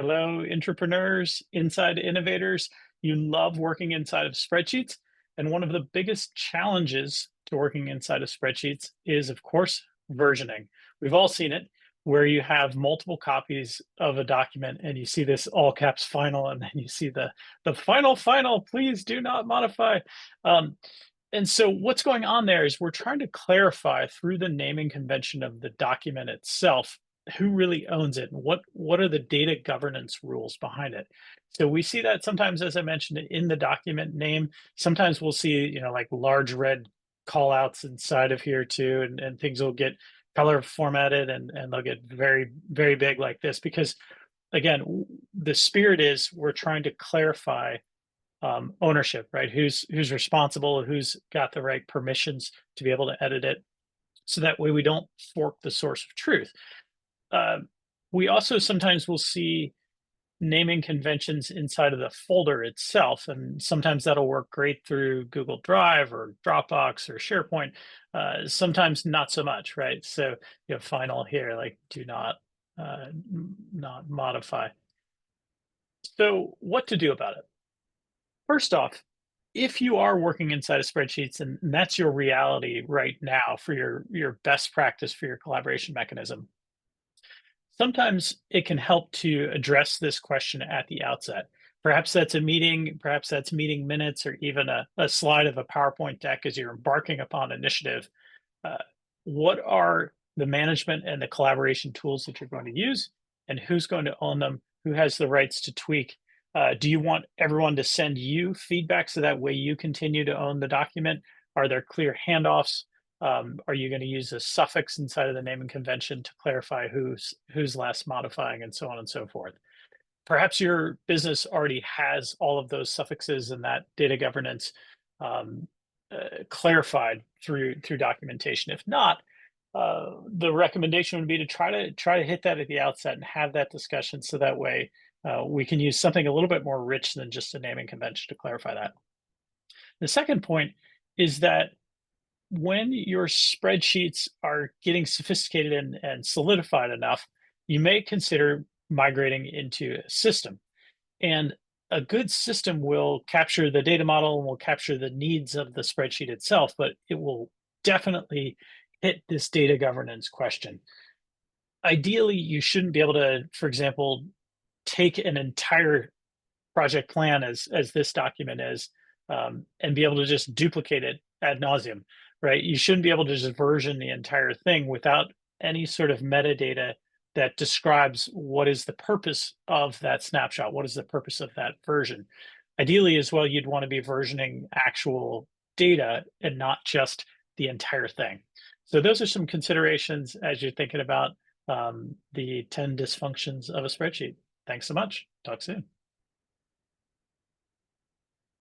Hello, entrepreneurs, inside innovators. You love working inside of spreadsheets. And one of the biggest challenges to working inside of spreadsheets is, of course, versioning. We've all seen it where you have multiple copies of a document and you see this all caps final, and then you see the final, please do not modify. Um, and so what's going on there is we're trying to clarify through the naming convention of the document itself who really owns it and what are the data governance rules behind it. So we see that sometimes, as I mentioned, in the document name. Sometimes we'll see, like large red call outs inside of here too, and things will get color formatted and they'll get very, very big like this because again, the spirit is we're trying to clarify ownership, right? Who's responsible, who's got the right permissions to be able to edit it, so that way we don't fork the source of truth. Uh, we also sometimes will see naming conventions inside of the folder itself, and sometimes that'll work great through Google Drive or Dropbox or SharePoint. Sometimes not so much, right? So you have final here, like do not modify. So what to do about it? First off, if you are working inside of spreadsheets and that's your reality right now for your best practice for your collaboration mechanism, sometimes it can help to address this question at the outset. Perhaps that's a meeting, perhaps that's meeting minutes, or even a slide of a PowerPoint deck as you're embarking upon initiative. Uh, what are the management and the collaboration tools that you're going to use, and who's going to own them? Who has the rights to tweak? Do you want everyone to send you feedback so that way you continue to own the document? Are there clear handoffs? Are you going to use a suffix inside of the naming convention to clarify who's last modifying, and so on and so forth? Perhaps your business already has all of those suffixes and that data governance um, clarified through documentation. If not, the recommendation would be to try to hit that at the outset and have that discussion, so that way we can use something a little bit more rich than just a naming convention to clarify that. The second point is that when your spreadsheets are getting sophisticated and solidified enough, you may consider migrating into a system. And a good system will capture the data model and will capture the needs of the spreadsheet itself, but it will definitely hit this data governance question. Ideally, you shouldn't be able to, for example, take an entire project plan as this document is, and be able to just duplicate it ad nauseum, right? You shouldn't be able to just version the entire thing without any sort of metadata that describes what is the purpose of that snapshot, what is the purpose of that version. Ideally, as well, you'd want to be versioning actual data and not just the entire thing. So those are some considerations as you're thinking about the 10 dysfunctions of a spreadsheet. Thanks so much. Talk soon.